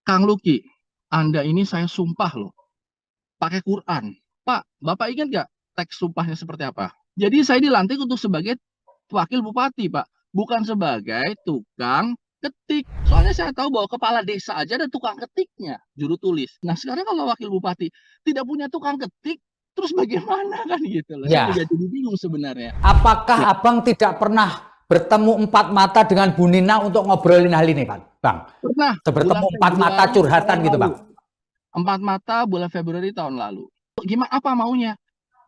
Kang Luki, Anda ini saya sumpah loh, pakai Quran. Pak, Bapak ingat nggak teks sumpahnya seperti apa? Jadi saya dilantik untuk sebagai wakil bupati, Pak. Bukan sebagai tukang ketik. Soalnya saya tahu bahwa kepala desa aja ada tukang ketiknya, juru tulis. Nah, sekarang kalau wakil bupati tidak punya tukang ketik, terus bagaimana kan gitu loh. Saya Ya, juga jadi bingung sebenarnya. Ya, apakah Abang tidak pernah bertemu empat mata dengan Bu Nina untuk ngobrolin hal ini, Bang? pernah bulan Bertemu empat mata Februari tahun curhatan gitu, lalu. Bang. Empat mata bulan Februari tahun lalu. Gimana apa maunya?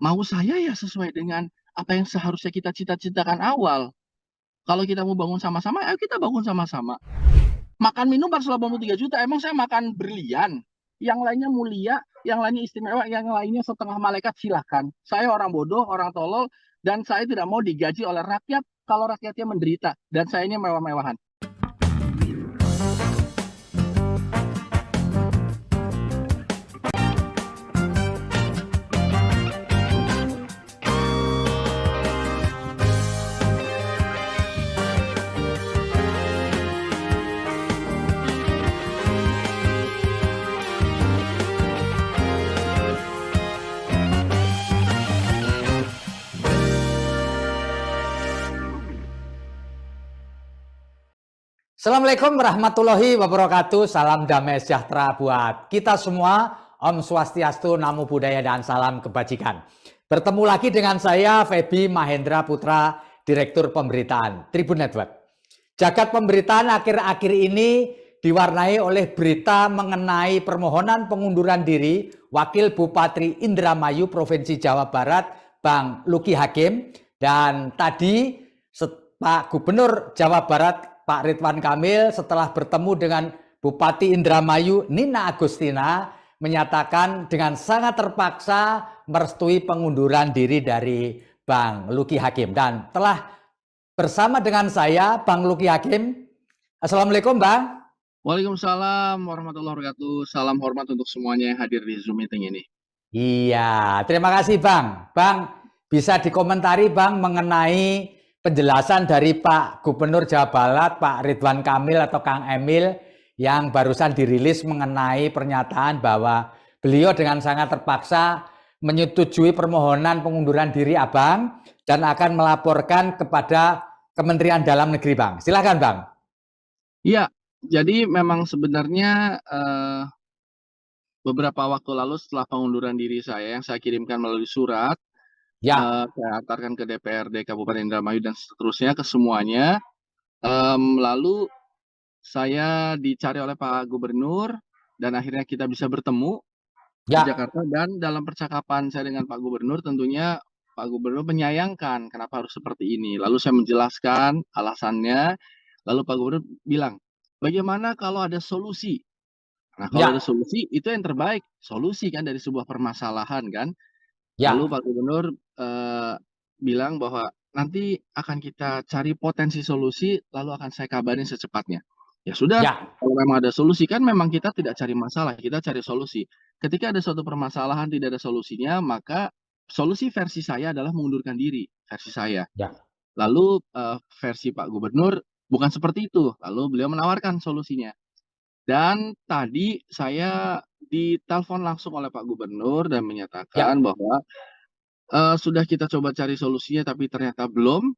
Mau saya ya sesuai dengan apa yang seharusnya kita cita-citakan awal. Kalau kita mau bangun sama-sama, ayo kita bangun sama-sama. Makan minum 483 juta, emang saya makan berlian? Yang lainnya mulia, yang lainnya istimewa, yang lainnya setengah malaikat, silahkan. Saya orang bodoh, orang tolol, dan saya tidak mau digaji oleh rakyat kalau rakyatnya menderita. Dan saya ini mewah-mewahan. Assalamualaikum warahmatullahi wabarakatuh. Salam damai sejahtera buat kita semua. Om Swastiastu, Namo Buddhaya, dan salam kebajikan. Bertemu lagi dengan saya, Feby Mahendra Putra, Direktur Pemberitaan Tribun Network. Jagat pemberitaan akhir-akhir ini diwarnai oleh berita mengenai permohonan pengunduran diri Wakil Bupati Indramayu Provinsi Jawa Barat, Bang Luki Hakim. Dan tadi Pak Gubernur Jawa Barat, Pak Ridwan Kamil, setelah bertemu dengan Bupati Indramayu Nina Agustina, menyatakan dengan sangat terpaksa merestui pengunduran diri dari Bang Luki Hakim. Dan telah bersama dengan saya Bang Luki Hakim. Assalamualaikum, Bang. Waalaikumsalam warahmatullahi wabarakatuh. Salam hormat untuk semuanya yang hadir di Zoom meeting ini. Iya, terima kasih, Bang. Bang, bisa dikomentari, Bang, mengenai penjelasan dari Pak Gubernur Jawa Barat, Pak Ridwan Kamil atau Kang Emil, yang barusan dirilis mengenai pernyataan bahwa beliau dengan sangat terpaksa menyetujui permohonan pengunduran diri Abang dan akan melaporkan kepada Kementerian Dalam Negeri, Bang. Silakan, Bang. Iya, jadi memang sebenarnya beberapa waktu lalu setelah pengunduran diri saya yang saya kirimkan melalui surat, Ya, saya antarkan ke DPRD Kabupaten Indramayu dan seterusnya ke semuanya. Lalu saya dicari oleh Pak Gubernur dan akhirnya kita bisa bertemu di ya, Jakarta, dan dalam percakapan saya dengan Pak Gubernur tentunya Pak Gubernur menyayangkan kenapa harus seperti ini. Lalu saya menjelaskan alasannya, lalu Pak Gubernur bilang, "Bagaimana kalau ada solusi?" Nah, kalau ada ya, solusi itu yang terbaik, solusi kan dari sebuah permasalahan kan. Lalu ya, Pak Gubernur, bilang bahwa, "Nanti akan kita cari potensi solusi, lalu akan saya kabarin secepatnya." Ya sudah, ya, kalau memang ada solusi kan memang kita tidak cari masalah, kita cari solusi. Ketika ada suatu permasalahan tidak ada solusinya, maka solusi versi saya adalah mengundurkan diri, versi saya. ya, Lalu, versi Pak Gubernur bukan seperti itu, lalu beliau menawarkan solusinya. Dan tadi saya ditelepon langsung oleh Pak Gubernur dan menyatakan ya, bahwa sudah kita coba cari solusinya tapi ternyata belum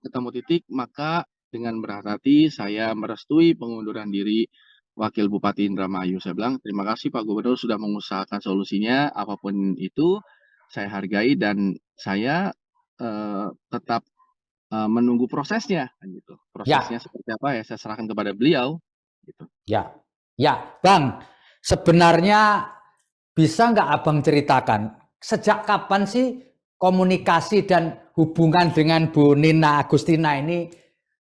ketemu titik, maka dengan berat hati saya merestui pengunduran diri Wakil Bupati Indramayu. Saya bilang, "Terima kasih Pak Gubernur sudah mengusahakan solusinya, apapun itu saya hargai dan saya, tetap, menunggu prosesnya," kan gitu. Prosesnya ya. seperti apa ya saya serahkan kepada beliau, gitu. Ya, ya, Bang. Sebenarnya bisa nggak Abang ceritakan sejak kapan sih komunikasi dan hubungan dengan Bu Nina Agustina ini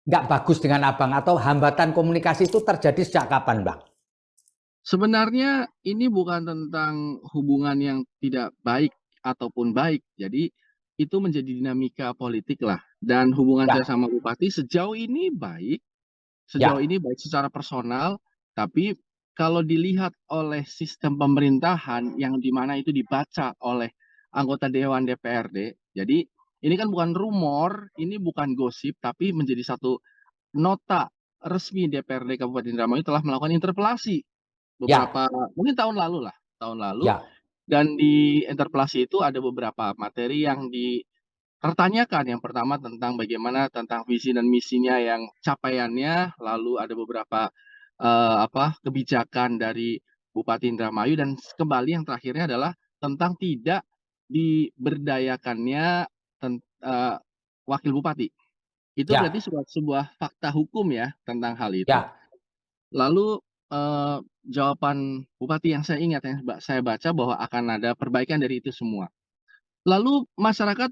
nggak bagus dengan Abang, atau hambatan komunikasi itu terjadi sejak kapan, Bang? Sebenarnya ini bukan tentang hubungan yang tidak baik ataupun baik. Jadi itu menjadi dinamika politik lah. Dan hubungan saya Ya, sama bupati sejauh ya, ini baik secara personal. Tapi kalau dilihat oleh sistem pemerintahan yang dimana itu dibaca oleh anggota Dewan DPRD, jadi ini kan bukan rumor, ini bukan gosip, tapi menjadi satu nota resmi DPRD Kabupaten Indramayu telah melakukan interpelasi. Ya, beberapa mungkin tahun lalu lah, tahun lalu, ya, dan di interpelasi itu ada beberapa materi yang dipertanyakan. Yang pertama tentang bagaimana tentang visi dan misinya yang capaiannya, lalu ada beberapa, kebijakan dari Bupati Indramayu dan kembali yang terakhirnya adalah tentang tidak diberdayakannya wakil bupati. Itu berarti ya, sebuah sebuah fakta hukum ya tentang hal itu. ya. Lalu, jawaban bupati yang saya ingat yang saya baca bahwa akan ada perbaikan dari itu semua. Lalu masyarakat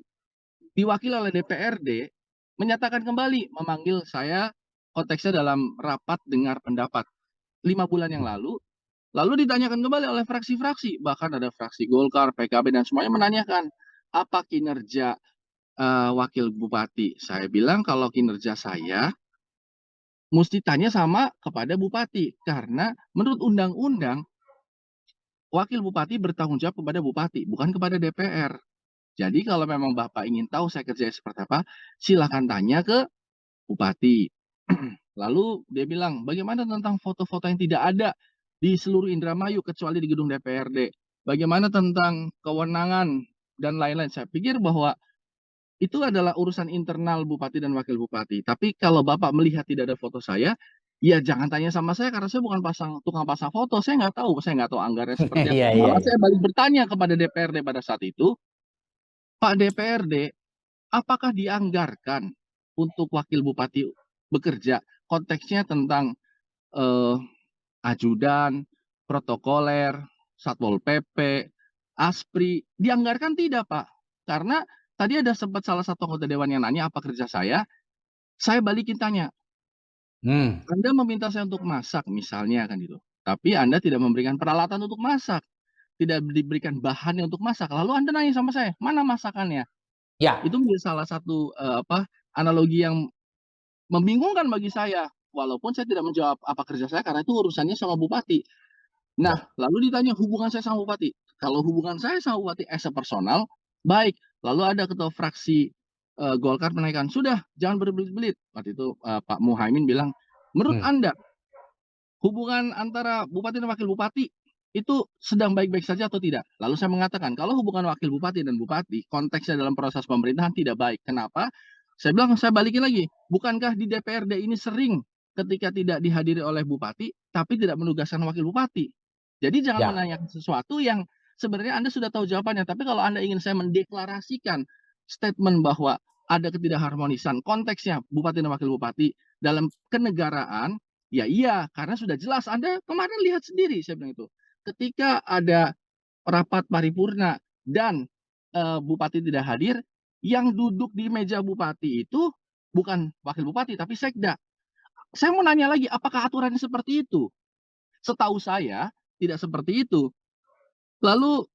diwakili oleh DPRD menyatakan kembali, memanggil saya konteksnya dalam rapat dengar pendapat 5 bulan yang lalu ditanyakan kembali oleh fraksi-fraksi, bahkan ada fraksi Golkar, PKB, dan semuanya menanyakan, "Apa kinerja, wakil bupati?" Saya bilang, "Kalau kinerja saya musti tanya sama kepada bupati, karena menurut undang-undang, wakil bupati bertanggung jawab kepada bupati, bukan kepada DPR. Jadi kalau memang Bapak ingin tahu saya kerjanya seperti apa, silakan tanya ke bupati." Lalu dia bilang, "Bagaimana tentang foto-foto yang tidak ada di seluruh Indramayu kecuali di gedung DPRD? Bagaimana tentang kewenangan dan lain-lain?" Saya pikir bahwa itu adalah urusan internal bupati dan wakil bupati. Tapi kalau Bapak melihat tidak ada foto saya, ya jangan tanya sama saya karena saya bukan tukang pasang foto. Saya nggak tahu anggarannya seperti Iya, apa. iya, Malah iya. saya balik bertanya kepada DPRD pada saat itu, "Pak DPRD, apakah dianggarkan untuk wakil bupati bekerja?" Konteksnya tentang eh, ajudan, protokoler, Satpol PP, Aspri, dianggarkan tidak, Pak. Karena tadi ada sempat salah satu anggota dewan yang nanya apa kerja saya balikin tanya, Hmm, "Anda meminta saya untuk masak misalnya kan gitu, tapi Anda tidak memberikan peralatan untuk masak, tidak diberikan bahannya untuk masak, lalu Anda nanya sama saya, mana masakannya?" ya, Itu menjadi salah satu, analogi yang membingungkan bagi saya, walaupun saya tidak menjawab apa kerja saya karena itu urusannya sama bupati. Nah, ya. lalu ditanya hubungan saya sama bupati. Kalau hubungan saya sama bupati as a personal, baik. Lalu ada ketua fraksi, Golkar menaikkan, "Sudah, jangan berbelit-belit." Waktu itu, Pak Muhaimin bilang, "Menurut Hmm, Anda, hubungan antara bupati dan wakil bupati itu sedang baik-baik saja atau tidak?" Lalu saya mengatakan, "Kalau hubungan wakil bupati dan bupati konteksnya dalam proses pemerintahan tidak baik." Kenapa? Saya bilang, saya balikin lagi, "Bukankah di DPRD ini sering ketika tidak dihadiri oleh bupati, tapi tidak menugaskan wakil bupati? Jadi jangan ya, menanyakan sesuatu yang sebenarnya Anda sudah tahu jawabannya, tapi kalau Anda ingin saya mendeklarasikan statement bahwa ada ketidakharmonisan konteksnya bupati dan wakil bupati dalam kenegaraan, ya iya, karena sudah jelas Anda kemarin lihat sendiri," saya bilang itu. Ketika ada rapat paripurna dan, bupati tidak hadir, yang duduk di meja bupati itu bukan wakil bupati tapi sekda. Saya mau nanya lagi, apakah aturannya seperti itu? Setahu saya tidak seperti itu. Lalu,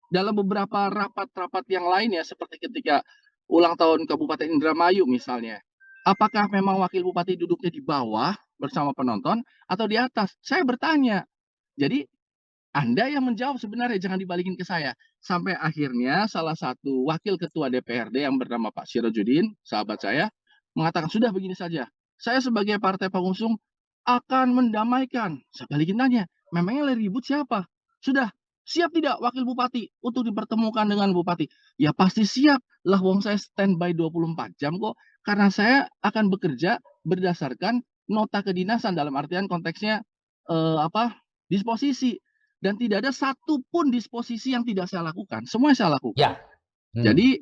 dalam beberapa rapat-rapat yang lain ya, seperti ketika ulang tahun Kabupaten Indramayu misalnya, apakah memang wakil bupati duduknya di bawah bersama penonton atau di atas? Saya bertanya. Jadi Anda yang menjawab sebenarnya, jangan dibalikin ke saya. Sampai akhirnya salah satu wakil ketua DPRD yang bernama Pak Sirojudin, sahabat saya, mengatakan, "Sudah begini saja, saya sebagai partai pengusung akan mendamaikan." Saya balikin tanya, "Memangnya yang ribut siapa? Sudah, siap tidak wakil bupati untuk dipertemukan dengan bupati?" "Ya pasti siap, lah wong saya standby 24 jam kok, karena saya akan bekerja berdasarkan nota kedinasan." Dalam artian konteksnya, disposisi. Dan tidak ada satu pun disposisi yang tidak saya lakukan, semuanya saya lakukan. ya. Hmm. Jadi,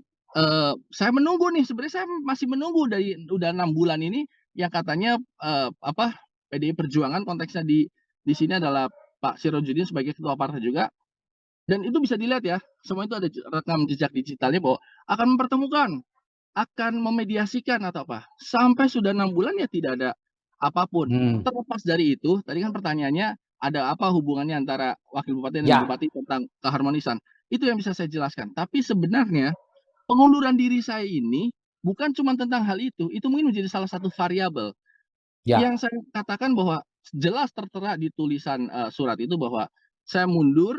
saya menunggu nih, sebenarnya saya masih menunggu dari udah 6 bulan ini yang katanya, PDI Perjuangan konteksnya di sini adalah Pak Sirojudin sebagai ketua partai juga, dan itu bisa dilihat ya, semua itu ada rekam jejak digitalnya bahwa akan mempertemukan, akan memediasikan atau apa. Sampai sudah 6 bulan ya tidak ada apapun. Hmm. Terlepas dari itu, tadi kan pertanyaannya, ada apa hubungannya antara wakil bupati dan Ya, bupati tentang keharmonisan. Itu yang bisa saya jelaskan. Tapi sebenarnya pengunduran diri saya ini bukan cuma tentang hal itu mungkin menjadi salah satu variabel. ya, Yang saya katakan bahwa jelas tertera di tulisan, surat itu bahwa saya mundur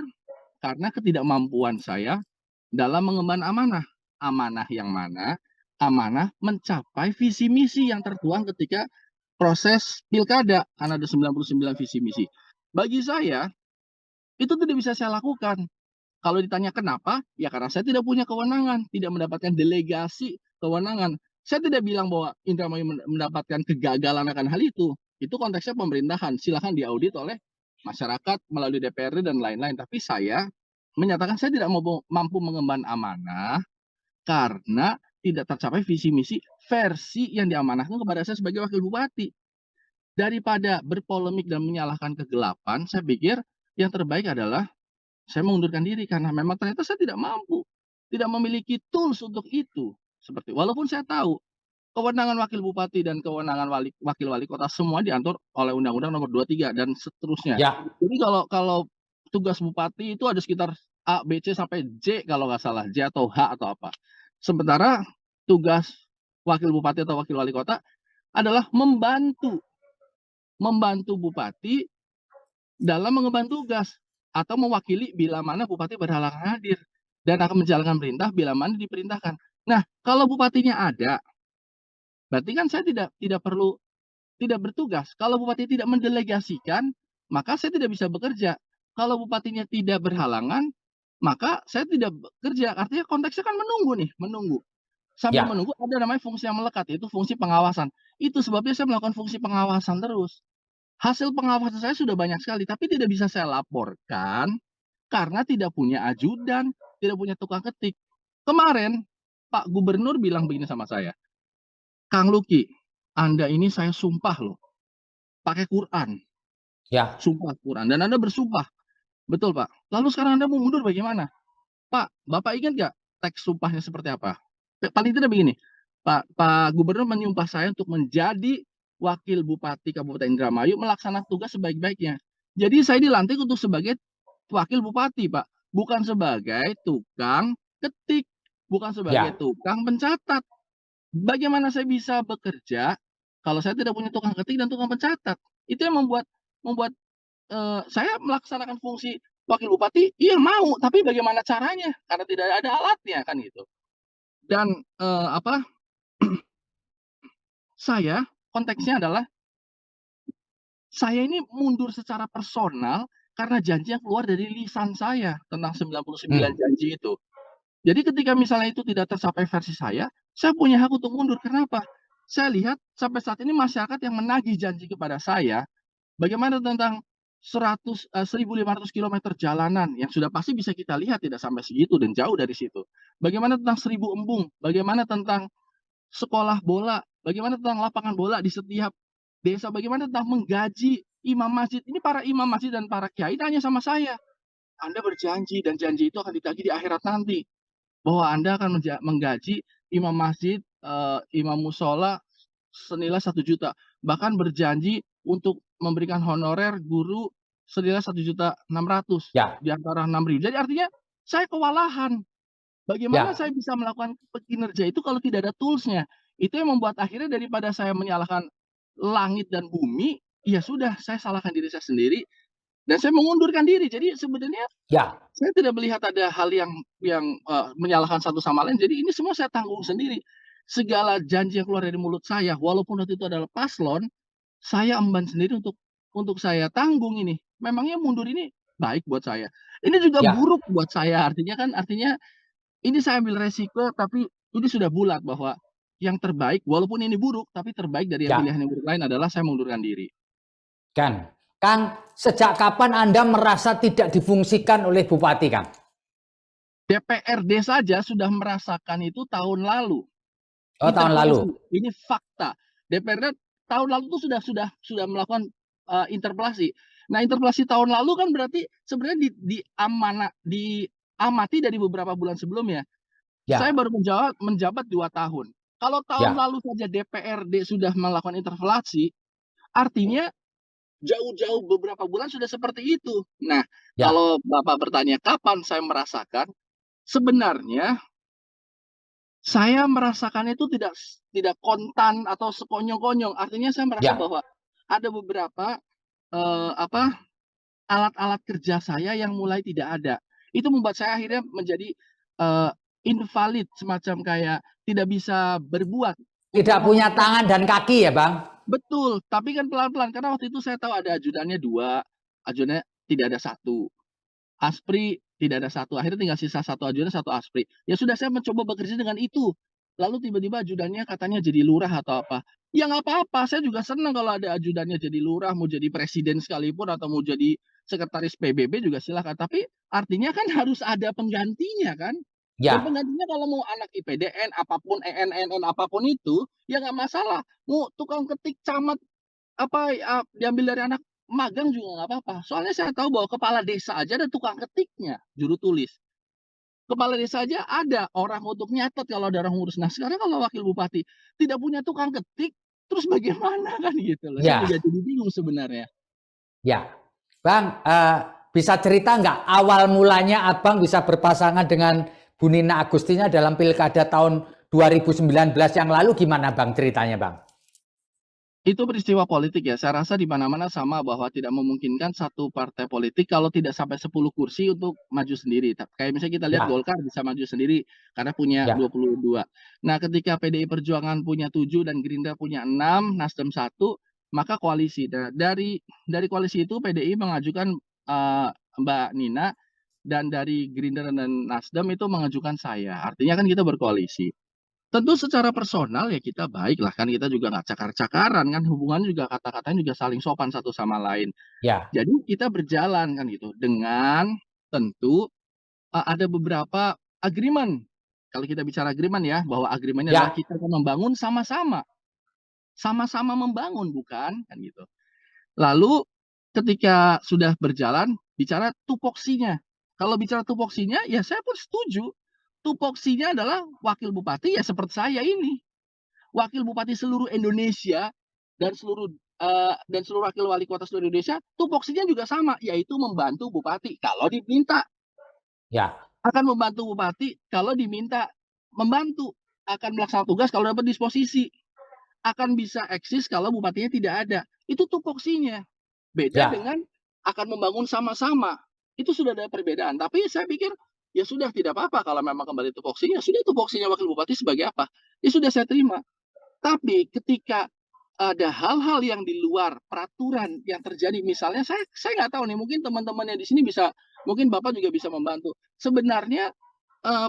karena ketidakmampuan saya dalam mengemban amanah. Amanah yang mana? Amanah mencapai visi misi yang tertuang ketika proses pilkada, karena ada 99 visi misi. Bagi saya, itu tidak bisa saya lakukan. Kalau ditanya kenapa, ya karena saya tidak punya kewenangan, tidak mendapatkan delegasi kewenangan. Saya tidak bilang bahwa Indramayu mendapatkan kegagalan akan hal itu. Itu konteksnya pemerintahan, silahkan diaudit oleh masyarakat melalui DPRD dan lain-lain. Tapi saya menyatakan saya tidak mampu mengemban amanah karena tidak tercapai visi misi versi yang diamanahkan kepada saya sebagai wakil bupati. Daripada berpolemik dan menyalahkan kegelapan, saya pikir yang terbaik adalah saya mengundurkan diri karena memang ternyata saya tidak mampu, tidak memiliki tools untuk itu. Seperti walaupun saya tahu kewenangan wakil bupati dan kewenangan wakil wali kota semua diatur oleh Undang-Undang Nomor 23 dan seterusnya. Ya, Jadi kalau tugas bupati itu ada sekitar A, B, C sampai J kalau nggak salah, J atau H atau apa. Sementara tugas wakil bupati atau wakil wali kota adalah membantu bupati dalam mengemban tugas atau mewakili bila mana bupati berhalangan hadir dan akan menjalankan perintah bila mana diperintahkan. Nah, kalau bupatinya ada, berarti kan saya tidak perlu tidak bertugas. Kalau bupati tidak mendelegasikan, maka saya tidak bisa bekerja. Kalau bupatinya tidak berhalangan, maka saya tidak bekerja. Artinya konteksnya kan menunggu nih, menunggu. Sambil ya, menunggu ada namanya fungsi yang melekat, yaitu fungsi pengawasan. Itu sebabnya saya melakukan fungsi pengawasan terus. Hasil pengawasan saya sudah banyak sekali, tapi tidak bisa saya laporkan karena tidak punya ajudan, tidak punya tukang ketik. Kemarin Pak Gubernur bilang begini sama saya, "Kang Luki, Anda ini saya sumpah loh, pakai Quran, ya, sumpah Quran, dan Anda bersumpah." Betul Pak. Lalu sekarang Anda mau mundur bagaimana? Pak, Bapak ingat nggak teks sumpahnya seperti apa? Paling tidak begini, Pak Gubernur menyumpah saya untuk menjadi wakil bupati Kabupaten Indramayu melaksanakan tugas sebaik-baiknya. Jadi saya dilantik untuk sebagai wakil bupati, Pak, bukan sebagai tukang ketik, bukan sebagai ya, tukang pencatat. Bagaimana saya bisa bekerja kalau saya tidak punya tukang ketik dan tukang pencatat? Itu yang membuat membuat saya melaksanakan fungsi wakil bupati, iya mau, tapi bagaimana caranya? Karena tidak ada alatnya kan gitu. Dan, saya konteksnya adalah saya ini mundur secara personal karena janji yang keluar dari lisan saya tentang 99 hmm, janji itu. Jadi ketika misalnya itu tidak tercapai versi saya punya hak untuk mundur. Kenapa? Saya lihat sampai saat ini masyarakat yang menagih janji kepada saya, bagaimana tentang 1.500 kilometer jalanan yang sudah pasti bisa kita lihat tidak sampai segitu dan jauh dari situ. Bagaimana tentang 1.000 embung, bagaimana tentang sekolah bola, bagaimana tentang lapangan bola di setiap desa, bagaimana tentang menggaji imam masjid. Ini para imam masjid dan para kiai tanya sama saya, "Anda berjanji dan janji itu akan ditagih di akhirat nanti, bahwa Anda akan menggaji imam masjid, imam musola senilai 1 juta, bahkan berjanji untuk memberikan honorer guru senilai 1.600.000 ya, di antara 6.000." Jadi artinya saya kewalahan. Bagaimana ya, saya bisa melakukan kinerja itu kalau tidak ada tools-nya? Itu yang membuat akhirnya daripada saya menyalahkan langit dan bumi, ya sudah saya salahkan diri saya sendiri dan saya mengundurkan diri. Jadi sebenarnya ya, saya tidak melihat ada hal yang menyalahkan satu sama lain, jadi ini semua saya tanggung sendiri. Segala janji yang keluar dari mulut saya, walaupun waktu itu adalah paslon, saya emban sendiri untuk saya tanggung ini. Memangnya mundur ini baik buat saya? Ini juga ya, buruk buat saya, artinya ini saya ambil resiko, tapi ini sudah bulat bahwa yang terbaik, walaupun ini buruk, tapi terbaik dari yang ya. pilihan yang buruk lain adalah saya mengundurkan diri. Kang, sejak kapan Anda merasa tidak difungsikan oleh Bupati, Kang? DPRD saja sudah merasakan itu tahun lalu. Oh, tahun lalu. Interpelasi, ini fakta. DPRD tahun lalu itu sudah melakukan, interpelasi. Nah, interpelasi tahun lalu kan berarti sebenarnya diamati dari beberapa bulan sebelumnya. Saya Ya, baru menjabat 2 tahun. Kalau tahun ya, lalu saja DPRD sudah melakukan interpelasi, artinya jauh-jauh beberapa bulan sudah seperti itu. Nah, ya, kalau Bapak bertanya kapan saya merasakan, sebenarnya saya merasakan itu tidak kontan atau sekonyong-konyong. Artinya saya merasa ya. bahwa ada beberapa, eee, apa, alat-alat kerja saya yang mulai tidak ada. Itu membuat saya akhirnya menjadi, eee, invalid, semacam kayak tidak bisa berbuat untuk Tidak punya memenuhi. tangan dan kaki ya, Bang? Betul, tapi kan pelan-pelan karena waktu itu saya tahu ada ajudannya 2, ajudannya tidak ada satu. Aspri tidak ada satu, akhirnya tinggal sisa satu ajudan, satu Aspri. Ya sudah saya mencoba bekerja dengan itu. Lalu tiba-tiba ajudannya katanya jadi lurah atau apa. Ya nggak apa-apa, saya juga senang kalau ada ajudannya jadi lurah, mau jadi presiden sekalipun atau mau jadi sekretaris PBB juga silakan. Tapi artinya kan harus ada penggantinya kan. Dan Ya, penggantinya kalau mau anak IPDN, apapun ENNN, apapun itu, ya nggak masalah. Mau tukang ketik camat apa, diambil dari anak magang juga nggak apa-apa. Soalnya saya tahu bahwa kepala desa aja ada tukang ketiknya, juru tulis. Kepala desa aja ada orang untuk nyatet kalau ada orang ngurus. Nah, sekarang kalau wakil bupati tidak punya tukang ketik, terus bagaimana kan gitu loh. Saya ya, juga jadi bingung sebenarnya. ya. Bang, bisa cerita nggak awal mulanya Abang bisa berpasangan dengan Bu Nina Agustina dalam pilkada tahun 2019 yang lalu gimana Bang ceritanya Bang? Itu peristiwa politik ya, saya rasa di mana-mana sama bahwa tidak memungkinkan satu partai politik kalau tidak sampai 10 kursi untuk maju sendiri. Kayak misalnya kita lihat Ya, Golkar bisa maju sendiri karena punya ya, 22. Nah, ketika PDI Perjuangan punya 7 dan Gerindra punya 6, Nasdem 1, maka koalisi. Nah, dari koalisi itu PDI mengajukan Mbak Nina dan dari Gerindra dan Nasdem itu mengajukan saya. Artinya kan kita berkoalisi. Tentu secara personal ya kita baik lah kan, kita juga nggak cakar-cakaran kan, hubungan juga kata-katanya juga saling sopan satu sama lain. ya, Jadi kita berjalan kan gitu, dengan tentu, ada beberapa agreement. Kalau kita bicara agreement ya, bahwa agreement adalah ya, kita akan membangun sama-sama, sama-sama membangun bukan, kan gitu. Lalu ketika sudah berjalan, bicara tupoksinya. Kalau bicara tupoksinya, ya saya pun setuju. Tupoksinya adalah wakil bupati ya seperti saya ini. Wakil bupati seluruh Indonesia dan seluruh wakil wali kota seluruh Indonesia, tupoksinya juga sama, yaitu membantu bupati kalau diminta, ya, akan membantu bupati kalau diminta membantu, akan melaksanakan tugas kalau dapat disposisi, akan bisa eksis kalau bupatinya tidak ada. Itu tupoksinya. Beda ya, dengan akan membangun sama-sama. Itu sudah ada perbedaan. Tapi saya pikir ya sudah tidak apa-apa kalau memang kembali tupoksinya. Sudah tupoksinya wakil bupati sebagai apa? Ya sudah saya terima. Tapi ketika ada hal-hal yang di luar peraturan yang terjadi, misalnya saya nggak tahu nih, mungkin teman-teman yang di sini bisa, mungkin Bapak juga bisa membantu. Sebenarnya,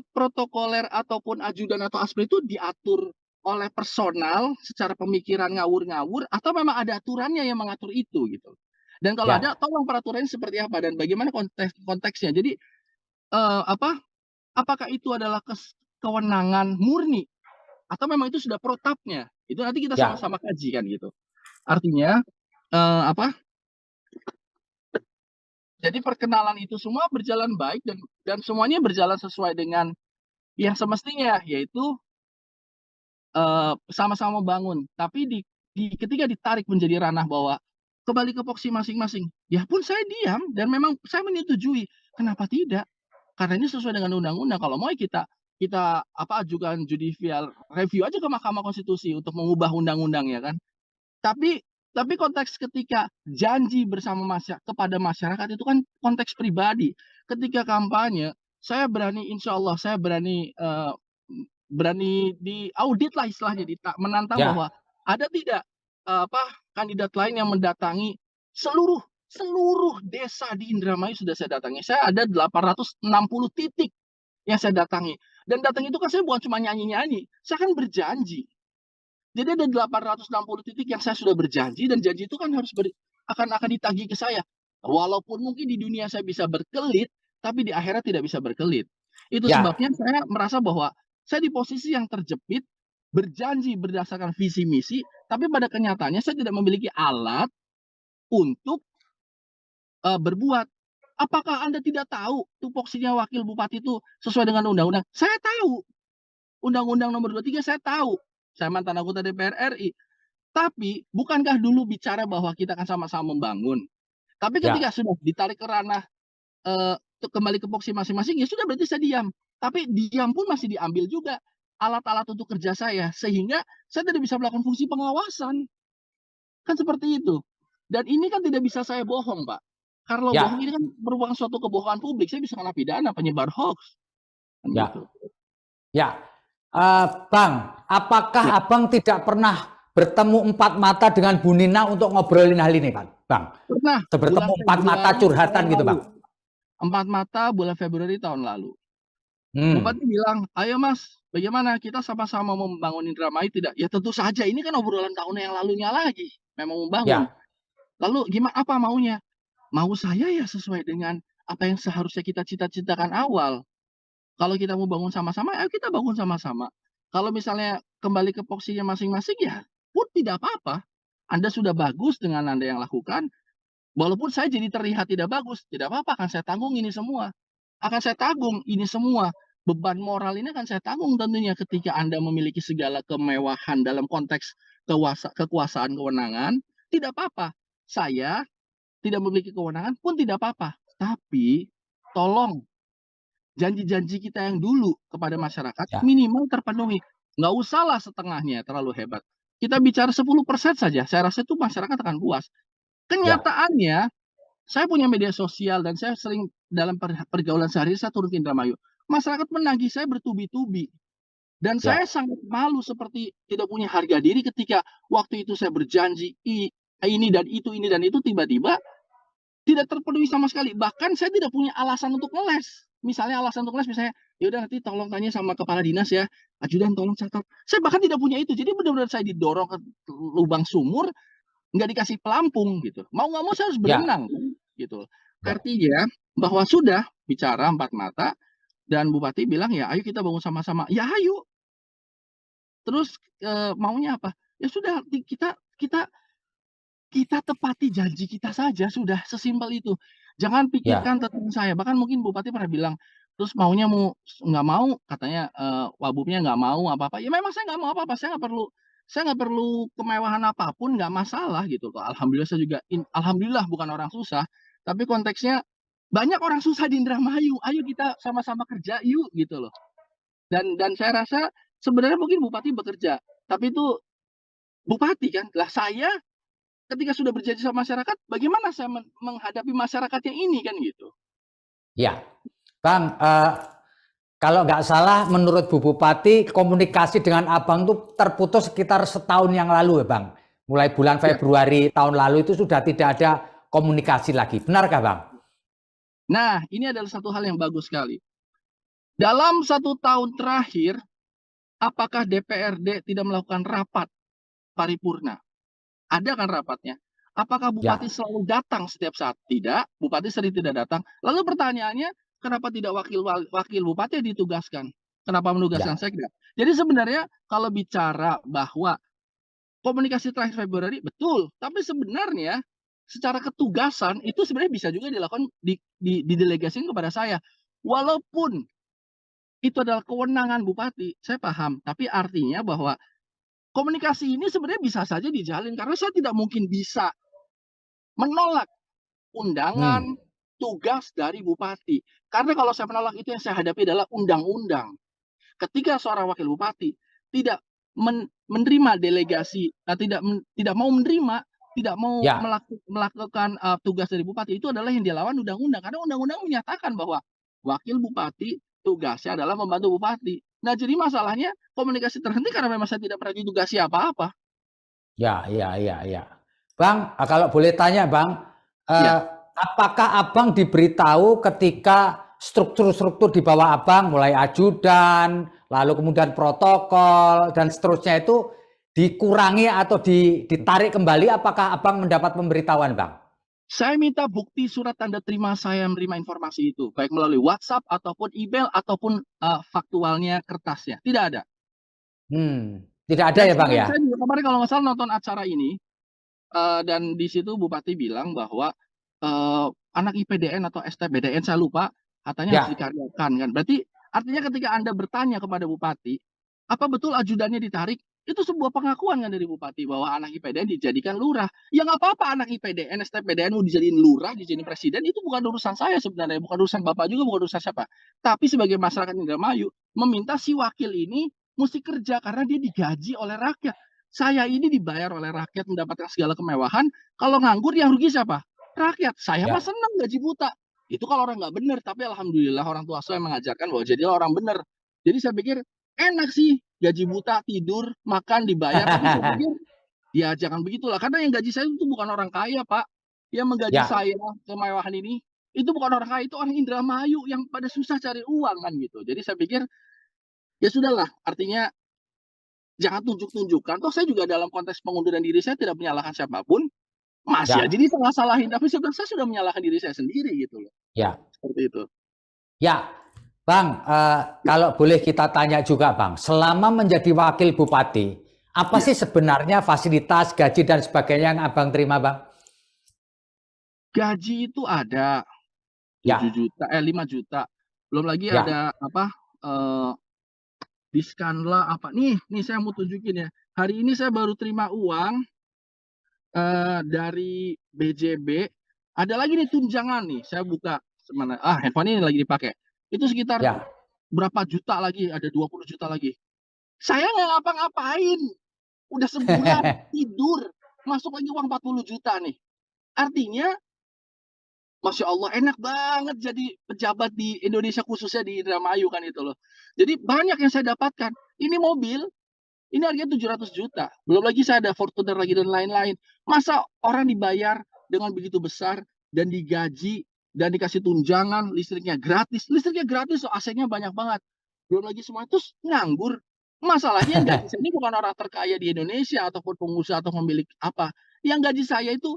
protokoler ataupun ajudan atau aspri itu diatur oleh personal secara pemikiran ngawur-ngawur atau memang ada aturannya yang mengatur itu gitu. Dan kalau ada ya, tolong peraturannya seperti apa dan bagaimana konteksnya. Jadi, apa, apakah itu adalah kewenangan murni atau memang itu sudah protapnya? Itu nanti kita ya, sama-sama kaji kan gitu. Artinya, apa, jadi perkenalan itu semua berjalan baik dan semuanya berjalan sesuai dengan yang semestinya, yaitu, sama-sama membangun. Tapi ketika ditarik menjadi ranah bahwa kembali ke voksi masing-masing, ya pun saya diam dan memang saya menyetujui. Kenapa tidak? Karena ini sesuai dengan undang-undang. Kalau mau kita kita apa, ajukan judicial review aja ke Mahkamah Konstitusi untuk mengubah undang-undang ya kan. Tapi konteks ketika janji bersama kepada masyarakat itu kan konteks pribadi. Ketika kampanye, saya berani insya Allah saya berani, berani diaudit lah istilahnya, menantang ya, bahwa ada tidak, apa, kandidat lain yang mendatangi seluruh seluruh desa di Indramayu sudah saya datangi. Saya ada 860 titik yang saya datangi. Dan datang itu kan saya bukan cuma nyanyi-nyanyi, saya kan berjanji. Jadi ada 860 titik yang saya sudah berjanji dan janji itu kan akan ditagih ke saya. Walaupun mungkin di dunia saya bisa berkelit, tapi di akhirat tidak bisa berkelit. Itu ya, sebabnya saya merasa bahwa saya di posisi yang terjepit, berjanji berdasarkan visi misi, tapi pada kenyataannya saya tidak memiliki alat untuk, berbuat. Apakah Anda tidak tahu tupoksinya wakil bupati itu sesuai dengan undang-undang? Saya tahu, Undang-Undang Nomor 23 saya tahu. Saya mantan anggota DPR RI. Tapi, bukankah dulu bicara bahwa kita akan sama-sama membangun? Tapi ketika ya, sudah ditarik ke ranah, kembali ke voksi masing-masing, ya sudah berarti saya diam. Tapi diam pun masih diambil juga alat-alat untuk kerja saya, sehingga saya tidak bisa melakukan fungsi pengawasan. Kan seperti itu. Dan ini kan tidak bisa saya bohong, Pak. Kalau bohong ya, ini kan merupakan suatu kebohongan publik, saya bisa kena pidana penyebar hoax, kan ya, gitu. ya. Bang, apakah Ya. Abang tidak pernah bertemu empat mata dengan Bu Nina untuk ngobrolin hal ini, Bang? Pernah Bertemu bulan empat mata Februari curhatan tahun gitu, lalu. Bang? Empat mata bulan Februari tahun lalu. Hmm, Bupati bilang, "Ayo Mas, bagaimana kita sama-sama membangun Indramayu tidak?" Ya tentu saja ini kan obrolan tahun yang lalunya lagi, memang membangun. ya, Lalu gimana apa maunya? Mau saya ya sesuai dengan apa yang seharusnya kita cita-citakan awal. Kalau kita mau bangun sama-sama, ayo kita bangun sama-sama. Kalau misalnya kembali ke porsinya masing-masing, ya pun tidak apa-apa. Anda sudah bagus dengan Anda yang lakukan, walaupun saya jadi terlihat tidak bagus, tidak apa-apa, akan saya tanggung ini semua. Akan saya tanggung ini semua. Beban moral ini akan saya tanggung tentunya ketika Anda memiliki segala kemewahan dalam konteks kekuasaan kewenangan, tidak apa-apa. Saya tidak memiliki kewenangan pun tidak apa-apa. Tapi tolong janji-janji kita yang dulu kepada masyarakat ya, minimal terpenuhi. Nggak usahlah setengahnya, terlalu hebat. Kita bicara 10% saja, saya rasa itu masyarakat akan puas. ya, Kenyataannya, saya punya media sosial dan saya sering dalam pergaulan sehari saya turun ke Indramayu. Masyarakat menagih saya bertubi-tubi. Dan saya ya, sangat malu seperti tidak punya harga diri ketika waktu itu saya berjanji ini dan itu tiba-tiba tidak terpenuhi sama sekali. Bahkan saya tidak punya alasan untuk ngeles. Misalnya alasan untuk ngeles misalnya, "Ya udah nanti tolong tanya sama kepala dinas ya, ajudan tolong catat." Saya bahkan tidak punya itu. Jadi benar-benar saya didorong ke lubang sumur, nggak dikasih pelampung gitu. Mau nggak mau saya harus ya, berenang kan, gitu. ya, Artinya bahwa sudah bicara empat mata dan bupati bilang, "Ya ayo kita bangun sama-sama." Ya ayo. Terus, maunya apa? Ya sudah kita kita kita tepati janji kita saja sudah, sesimpel itu. Jangan ya, pikirkan tentang saya, bahkan mungkin bupati pernah bilang, terus maunya nggak mau katanya, wagubnya nggak mau apa-apa, ya memang saya nggak mau apa-apa, saya nggak perlu kemewahan apapun, nggak masalah gitu loh. Alhamdulillah saya juga alhamdulillah bukan orang susah, tapi konteksnya banyak orang susah di Indramayu, ayo kita sama-sama kerja yuk gitu loh. Dan saya rasa sebenarnya mungkin bupati bekerja, tapi itu bupati kan, lah saya ketika sudah berjanji sama masyarakat, bagaimana saya menghadapi masyarakat yang ini kan gitu. ya. Bang, kalau nggak salah menurut Bu Bupati komunikasi dengan Abang tuh terputus sekitar setahun yang lalu ya Bang. Mulai bulan Ya. Februari tahun lalu itu sudah tidak ada komunikasi lagi. Benarkah Bang? Nah, ini adalah satu hal yang bagus sekali. Dalam 1 tahun terakhir, apakah DPRD tidak melakukan rapat paripurna? Ada kan rapatnya? Apakah bupati Ya, selalu datang setiap saat? Tidak, bupati sering tidak datang. Lalu pertanyaannya, kenapa tidak wakil bupati yang ditugaskan? Kenapa menugaskan ya, sekda? Jadi sebenarnya kalau bicara bahwa komunikasi terakhir Februari betul, tapi sebenarnya secara ketugasan itu sebenarnya bisa juga dilakukan didelegasikan kepada saya. Walaupun itu adalah kewenangan bupati, saya paham, tapi artinya bahwa komunikasi ini sebenarnya bisa saja dijalin karena saya tidak mungkin bisa menolak undangan hmm, tugas dari bupati. Karena kalau saya menolak itu yang saya hadapi adalah undang-undang. Ketika seorang wakil bupati tidak menerima delegasi, tidak mau menerima, tidak mau ya, melakukan tugas dari bupati, itu adalah yang dia lawan undang-undang. Karena undang-undang menyatakan bahwa wakil bupati tugasnya adalah membantu bupati. Nah, jadi masalahnya komunikasi terhenti karena memang saya tidak pernah ditugasi apa-apa. ya, ya, ya, ya. Bang, kalau boleh tanya Bang, Ya, eh, apakah Abang diberitahu ketika struktur-struktur di bawah Abang, mulai ajudan, lalu kemudian protokol, dan seterusnya itu dikurangi atau ditarik kembali, apakah Abang mendapat pemberitahuan Bang? saya minta bukti surat tanda terima saya menerima informasi itu, baik melalui WhatsApp ataupun email ataupun faktualnya kertasnya. Tidak ada. Tidak ada Dan ya Bang ya? saya juga kemarin kalau nggak salah nonton acara ini, dan di situ bupati bilang bahwa, anak IPDN atau STPDN saya lupa, katanya harus Ya, dikaryakan kan. Berarti artinya ketika Anda bertanya kepada bupati, "Apa betul ajudannya ditarik?" Itu sebuah pengakuan kan dari bupati bahwa anak IPDN dijadikan lurah. Ya nggak apa-apa anak IPDN, STPDN mau dijadiin lurah, dijadiin presiden, itu bukan urusan saya sebenarnya, bukan urusan bapak juga, bukan urusan siapa. Tapi sebagai masyarakat Indramayu, meminta si wakil ini mesti kerja karena dia digaji oleh rakyat. Saya ini dibayar oleh rakyat mendapatkan segala kemewahan, kalau nganggur yang rugi siapa? Rakyat. Saya mah ya, senang gaji buta. Itu kalau orang nggak benar, tapi alhamdulillah orang tua saya mengajarkan bahwa jadilah orang benar. Jadi saya pikir enak sih gaji buta, tidur, makan, dibayar, tapi saya pikir Ya jangan begitulah, karena yang gaji saya itu bukan orang kaya, Pak. Yang menggaji Ya, saya kemewahan ini, itu bukan orang kaya, itu orang Indramayu yang pada susah cari uang kan gitu. Jadi saya pikir, ya sudahlah, artinya jangan tunjuk-tunjukkan, toh saya juga dalam konteks pengunduran diri saya tidak menyalahkan siapapun, masih aja ya, disalah-salahin, tapi saya bilang, "Saya sudah menyalahkan diri saya sendiri," gitu loh, ya. seperti itu. Ya, Bang, Ya, kalau boleh kita tanya juga, Bang, selama menjadi wakil bupati, apa iya. sih sebenarnya fasilitas, gaji dan sebagainya yang Abang terima, Bang? Gaji itu ada, Ya, 5 juta, belum lagi ya, ada apa, eee, diskanlah apa nih saya mau tunjukin ya, hari ini saya baru terima uang, dari BJB, ada lagi nih tunjangan nih, saya buka mana, handphone ini lagi dipakai, itu sekitar ya. berapa juta lagi, ada 20 juta lagi. Saya nggak ngapa-ngapain, udah sebulan tidur, masuk lagi uang 40 juta nih. Artinya, Masya Allah enak banget jadi pejabat di Indonesia khususnya di Indramayu kan itu loh. Jadi banyak yang saya dapatkan. Ini mobil, ini harganya 700 juta. Belum lagi saya ada Fortuner lagi dan lain-lain. Masa orang dibayar dengan begitu besar dan digaji dan dikasih tunjangan, listriknya gratis. Listriknya gratis, so AC-nya banyak banget. Belum lagi semua itu nganggur. Masalahnya yang gaji saya ini bukan orang terkaya di Indonesia ataupun pengusaha atau pemilik apa. Yang gaji saya itu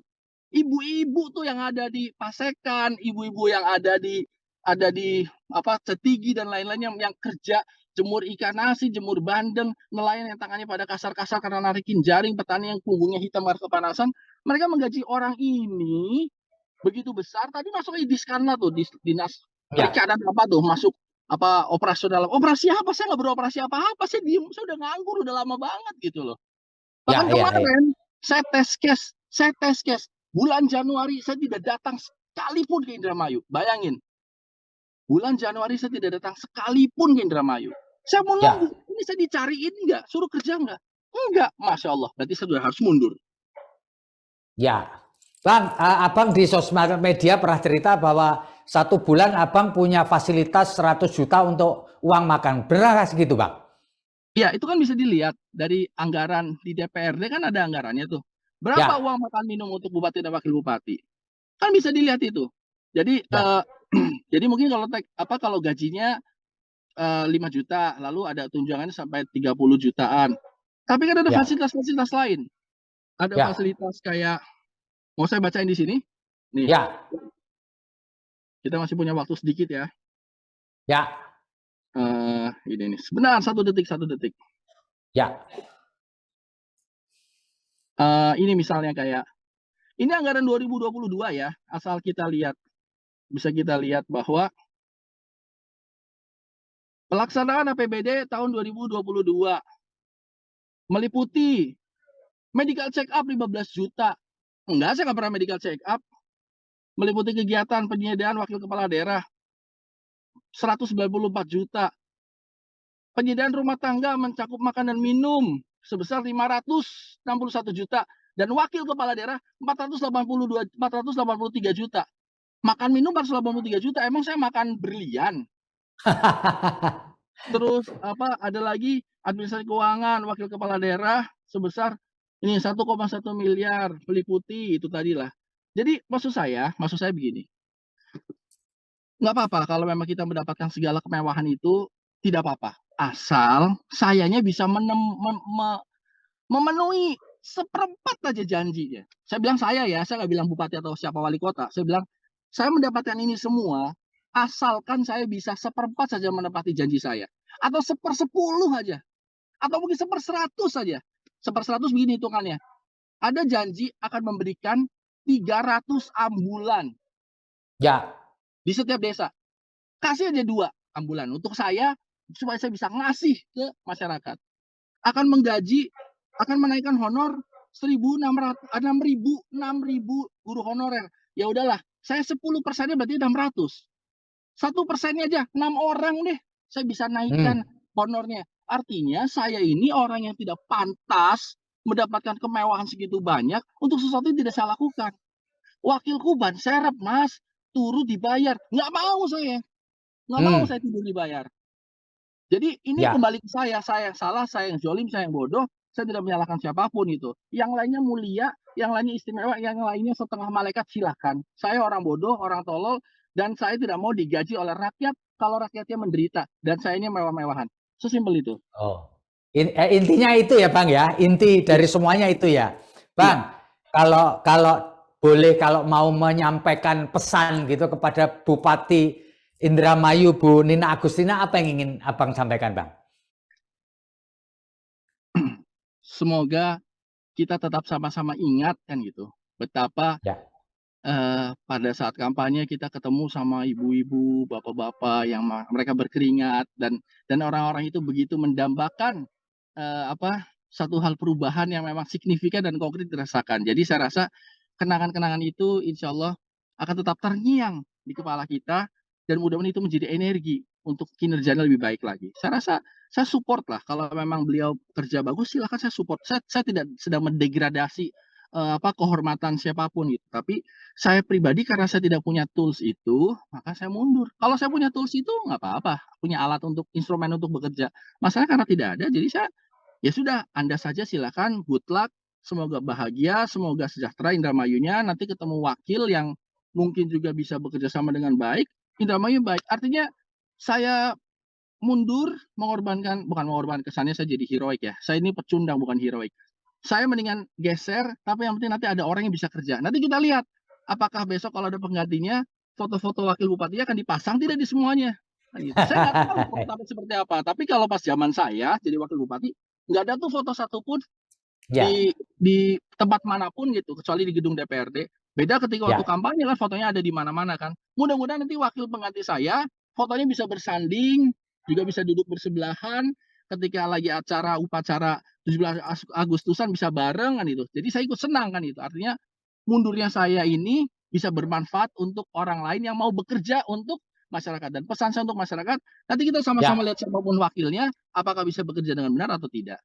ibu-ibu tuh yang ada di Pasekan, ibu-ibu yang ada di apa Setigi dan lain-lain yang kerja jemur ikan nasi, jemur bandeng, nelayan yang tangannya pada kasar-kasar karena narikin jaring, petani yang punggungnya hitam karena kepanasan, mereka menggaji orang ini begitu besar. Tadi masuk di Diskanla tuh, dinas ya, perikanan apa tuh, masuk apa operasional. Operasi apa? Saya nggak beroperasi apa-apa, saya diem, saya udah nganggur udah lama banget gitu loh. Bahkan ya, ya, ya. kemarin saya tes case bulan Januari saya tidak datang sekalipun ke Indramayu. Bayangin, bulan Januari saya tidak datang sekalipun ke Indramayu. Saya mau nunggu, Ya. ini saya dicariin nggak? Suruh kerja nggak? Enggak, Masya Allah. Berarti saya sudah harus mundur. Ya, Bang, Abang di sosial media pernah cerita bahwa 1 bulan Abang punya fasilitas 100 juta untuk uang makan. Benar nggak segitu, Bang? Ya, itu kan bisa dilihat dari anggaran di DPRD kan ada anggarannya tuh. Berapa Ya, uang makan minum untuk bupati dan wakil bupati? Kan bisa dilihat itu. Jadi ya, jadi mungkin kalau gajinya 5 juta, lalu ada tunjangannya sampai 30 jutaan. Tapi kan ada ya, fasilitas-fasilitas lain. Ada ya, fasilitas kayak, mau saya bacain di sini? Nih, ya, kita masih punya waktu sedikit ya. ya, Ini nih, sebentar, satu detik, satu detik. ya, Ini misalnya kayak, ini anggaran 2022 ya, asal kita lihat, bisa kita lihat bahwa pelaksanaan APBD tahun 2022 meliputi medical check up 15 juta. Enggak, saya nggak pernah medical check up. Meliputi kegiatan penyediaan wakil kepala daerah 194 juta. Penyediaan rumah tangga mencakup makan dan minum sebesar 561 juta dan wakil kepala daerah 483 juta. Makan minum 483 juta, emang saya makan berlian? Terus apa, ada lagi administrasi keuangan wakil kepala daerah sebesar ini 1,1 miliar, meliputi itu tadilah. Jadi maksud saya begini, nggak apa-apa kalau memang kita mendapatkan segala kemewahan itu, tidak apa-apa, asal sayanya bisa memenuhi seperempat aja janjinya. Saya bilang saya nggak bilang bupati atau siapa wali kota. Saya bilang, saya mendapatkan ini semua, asalkan saya bisa seperempat saja menepati janji saya. Atau 1/10 aja. Atau mungkin 1/100 saja. 1/100 begini hitungannya. Ada janji akan memberikan 300 ambulan ya, di setiap desa. Kasih aja 2 ambulan untuk saya, supaya saya bisa ngasih ke masyarakat. Akan menaikkan honor 6.000 guru honorer. Ya udahlah, saya 10%-nya berarti 600. 1%-nya aja 6 orang deh, saya bisa naikkan hmm, honornya. Artinya saya ini orang yang tidak pantas mendapatkan kemewahan segitu banyak untuk sesuatu yang tidak saya lakukan. Wakilku ban serep, Mas, turut dibayar. Nggak mau hmm, saya tidur dibayar. Jadi ini ya, kembali ke saya yang salah, saya yang zolim, saya yang bodoh. saya tidak menyalahkan siapapun itu. Yang lainnya mulia, yang lainnya istimewa, yang lainnya setengah malaikat silahkan. Saya orang bodoh, orang tolol, dan saya tidak mau digaji oleh rakyat kalau rakyatnya menderita dan saya ini mewah-mewahan. Sesimpel itu. Oh. Intinya itu ya Bang ya, inti dari semuanya itu ya. Iya. Bang, kalau kalau boleh kalau mau menyampaikan pesan gitu kepada Bupati Indramayu Bu Nina Agustina, apa yang ingin Abang sampaikan Bang? Semoga kita tetap sama-sama ingat kan gitu, betapa Ya. pada saat kampanye kita ketemu sama ibu-ibu, bapak-bapak yang mereka berkeringat dan orang-orang itu begitu mendambakan, satu hal perubahan yang memang signifikan dan konkret dirasakan. Jadi saya rasa kenangan-kenangan itu insya Allah akan tetap terngiang di kepala kita dan mudah-mudahan itu menjadi energi untuk kinerjanya lebih baik lagi. Saya rasa saya support lah kalau memang beliau kerja bagus silahkan saya support. Saya tidak sedang mendegradasi, kehormatan siapapun gitu, tapi saya pribadi karena saya tidak punya tools itu, maka saya mundur. Kalau saya punya tools itu nggak apa-apa, punya alat untuk instrumen untuk bekerja. Masalah karena tidak ada, jadi saya, ya sudah, Anda saja silakan, good luck, semoga bahagia, semoga sejahtera Indramayunya, nanti ketemu wakil yang mungkin juga bisa bekerja sama dengan baik, Indramayu baik. Artinya saya mundur, bukan mengorbankan, kesannya saya jadi heroik ya. Saya ini pecundang bukan heroik. Saya mendingan geser, tapi yang penting nanti ada orang yang bisa kerja. Nanti kita lihat, apakah besok kalau ada penggantinya, foto-foto wakil bupati akan dipasang tidak di semuanya. Kan gitu. Saya nggak tahu foto seperti apa. Tapi kalau pas zaman saya jadi wakil bupati, nggak ada tuh foto satupun Ya, di tempat manapun gitu, kecuali di gedung DPRD. Beda ketika waktu ya. kampanye kan fotonya ada di mana-mana kan. Mudah-mudahan nanti wakil pengganti saya fotonya bisa bersanding, juga bisa duduk bersebelahan, ketika lagi acara upacara 17 Agustusan bisa bareng kan itu. Jadi saya ikut senang kan itu. Artinya mundurnya saya ini bisa bermanfaat untuk orang lain yang mau bekerja untuk masyarakat. Dan pesan saya untuk masyarakat, nanti kita sama-sama Ya. lihat siapapun wakilnya, apakah bisa bekerja dengan benar atau tidak.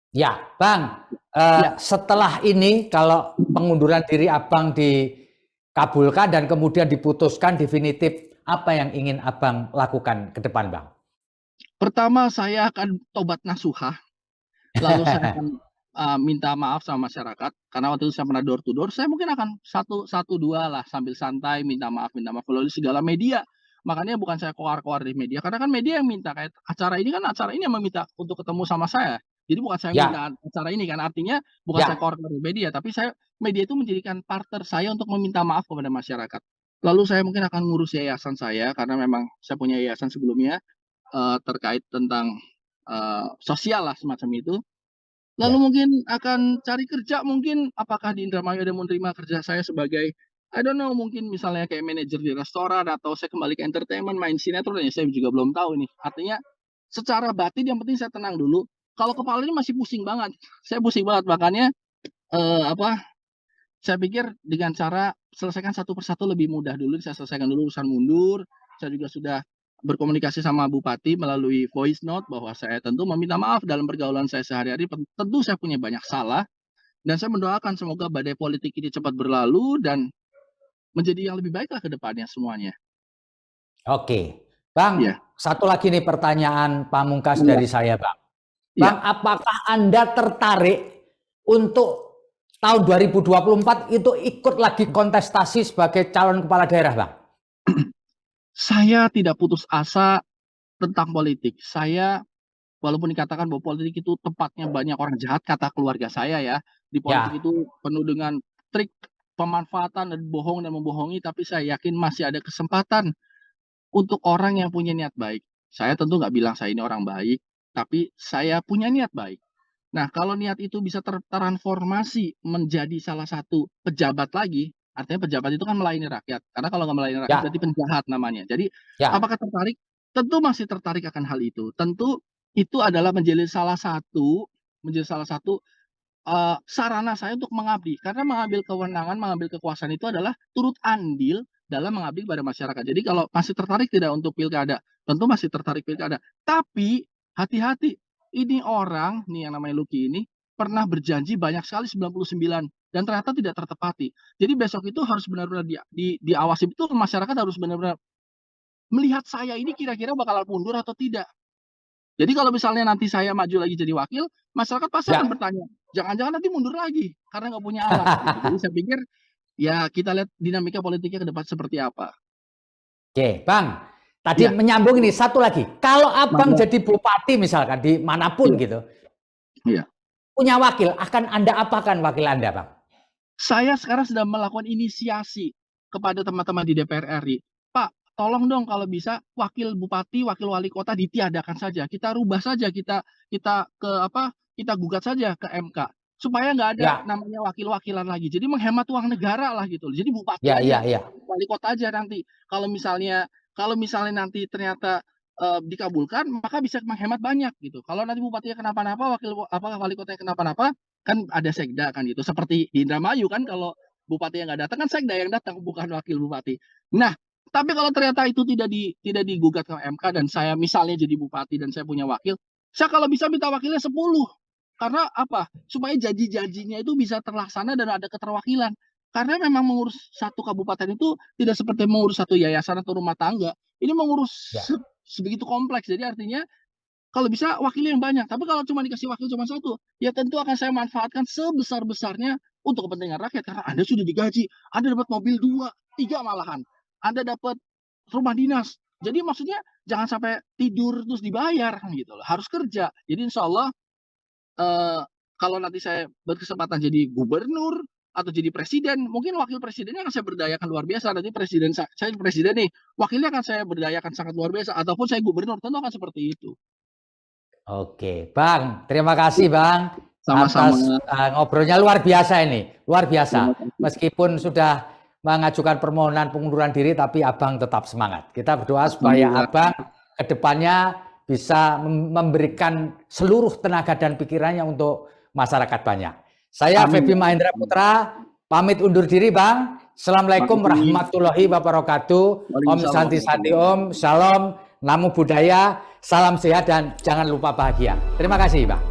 Ya, Bang, Ya, setelah ini kalau pengunduran diri Abang dikabulkan dan kemudian diputuskan definitif, apa yang ingin Abang lakukan ke depan, Bang? pertama saya akan tobat nasuha, lalu saya akan, minta maaf sama masyarakat, karena waktu itu saya pernah door to door, saya mungkin akan satu dua lah sambil santai minta maaf melalui segala media. Makanya bukan saya koar-koar di media, karena kan media yang minta, kayak acara ini yang meminta untuk ketemu sama saya. Jadi bukan saya Ya, minta acara ini kan, artinya bukan saya ya, koar-koar di media, tapi media itu menjadikan partner saya untuk meminta maaf kepada masyarakat. Lalu saya mungkin akan ngurus yayasan saya, karena memang saya punya yayasan sebelumnya, terkait tentang, sosial lah semacam itu. Lalu ya. mungkin akan cari kerja mungkin, apakah di Indramayu ada yang menerima kerja saya sebagai, I don't know, mungkin misalnya kayak manajer di restoran atau saya kembali ke entertainment, main sinetron, ya saya juga belum tahu nih. Artinya secara batin yang penting saya tenang dulu, kalau kepalanya masih pusing banget, saya pusing banget makanya, eee, apa, saya pikir dengan cara selesaikan satu persatu lebih mudah dulu, saya selesaikan dulu urusan mundur, saya juga sudah berkomunikasi sama bupati melalui voice note bahwa saya tentu meminta maaf dalam pergaulan saya sehari-hari, tentu saya punya banyak salah, dan saya mendoakan semoga badai politik ini cepat berlalu dan menjadi yang lebih baiklah ke depannya semuanya. Oke. Bang, Iya, satu lagi nih pertanyaan pamungkas iya, dari saya, Bang. iya. Bang, apakah Anda tertarik untuk tahun 2024 itu ikut lagi kontestasi sebagai calon kepala daerah, Bang? Saya tidak putus asa tentang politik. Saya walaupun dikatakan bahwa politik itu tempatnya banyak orang jahat, kata keluarga saya ya, di politik Ya, itu penuh dengan trik, pemanfaatan dan bohong dan membohongi, tapi saya yakin masih ada kesempatan untuk orang yang punya niat baik. Saya tentu nggak bilang saya ini orang baik, tapi saya punya niat baik. Nah, kalau niat itu bisa tertransformasi menjadi salah satu pejabat lagi, artinya pejabat itu kan melayani rakyat. Karena kalau nggak melayani rakyat berarti ya, penjahat namanya. Jadi, ya. apakah tertarik? Tentu masih tertarik akan hal itu. Tentu itu adalah menjadi salah satu sarana saya untuk mengabdi. Karena mengambil kewenangan, mengambil kekuasaan itu adalah turut andil dalam mengabdi kepada masyarakat. Jadi kalau masih tertarik tidak untuk pilkada, tentu masih tertarik pilkada. Tapi hati-hati, ini orang nih yang namanya Lucky ini pernah berjanji banyak sekali 99 dan ternyata tidak tertepati. Jadi besok itu harus benar-benar diawasi betul, masyarakat harus benar-benar melihat saya ini kira-kira bakalan mundur atau tidak. Jadi kalau misalnya nanti saya maju lagi jadi wakil, masyarakat pasti akan Ya. bertanya, jangan-jangan nanti mundur lagi karena nggak punya alat gitu. Jadi saya pikir ya kita lihat dinamika politiknya ke depan seperti apa. Oke, Bang. Tadi Iya, menyambung ini satu lagi. Kalau Abang maka jadi bupati misalkan di manapun iya, gitu, iya. punya wakil, akan Anda apakan wakil Anda, Bang? Saya sekarang sedang melakukan inisiasi kepada teman-teman di DPR RI. Pak, tolong dong kalau bisa wakil bupati, wakil wali kota ditiadakan saja. Kita rubah saja, kita ke apa? Kita gugat saja ke MK supaya nggak ada Ya, namanya wakil-wakilan lagi. Jadi menghemat uang negara lah gitu. Jadi bupati ya, ya, aja, ya. wali kota aja nanti. Kalau misalnya nanti ternyata dikabulkan, maka bisa menghemat banyak gitu. Kalau nanti bupatinya kenapa-napa, wali kotanya kenapa-napa, kan ada sekda kan gitu. Seperti di Indramayu kan kalau bupati yang nggak datang kan sekda yang datang bukan wakil bupati. Nah, tapi kalau ternyata itu tidak digugat ke MK dan saya misalnya jadi bupati dan saya punya wakil, saya kalau bisa minta wakilnya 10. Karena apa? Supaya janji-janjinya itu bisa terlaksana dan ada keterwakilan. Karena memang mengurus satu kabupaten itu tidak seperti mengurus satu yayasan atau rumah tangga. Ini mengurus Ya. sebegitu kompleks. Jadi artinya kalau bisa wakilnya yang banyak, tapi kalau cuma dikasih wakil cuma satu, ya tentu akan saya manfaatkan sebesar-besarnya untuk kepentingan rakyat. Karena Anda sudah digaji, Anda dapat mobil 2, 3 malahan, Anda dapat rumah dinas. Jadi maksudnya jangan sampai tidur terus dibayar gitu loh, harus kerja. Jadi insya Allah kalau nanti saya berkesempatan jadi gubernur atau jadi presiden, mungkin wakil presidennya akan saya berdayakan luar biasa. Nanti saya presiden nih, wakilnya akan saya berdayakan sangat luar biasa. Ataupun saya gubernur, tentu akan seperti itu. Oke, Bang. Terima kasih, Bang, Sama-sama. atas ngobrolnya luar biasa ini. Luar Terima biasa. kasih. Meskipun sudah mengajukan permohonan pengunduran diri, tapi Abang tetap semangat. Kita berdoa supaya Alhamdulillah. Abang ke depannya bisa memberikan seluruh tenaga dan pikirannya untuk masyarakat banyak. Saya Amin. Feby Mahendra Putra, pamit undur diri, Bang. Assalamualaikum Makasih. warahmatullahi wabarakatuh. Om Waalaikumsalam. Santi Santi Om, Shalom, Namo Buddhaya, salam sehat dan jangan lupa bahagia. Terima kasih, Bang.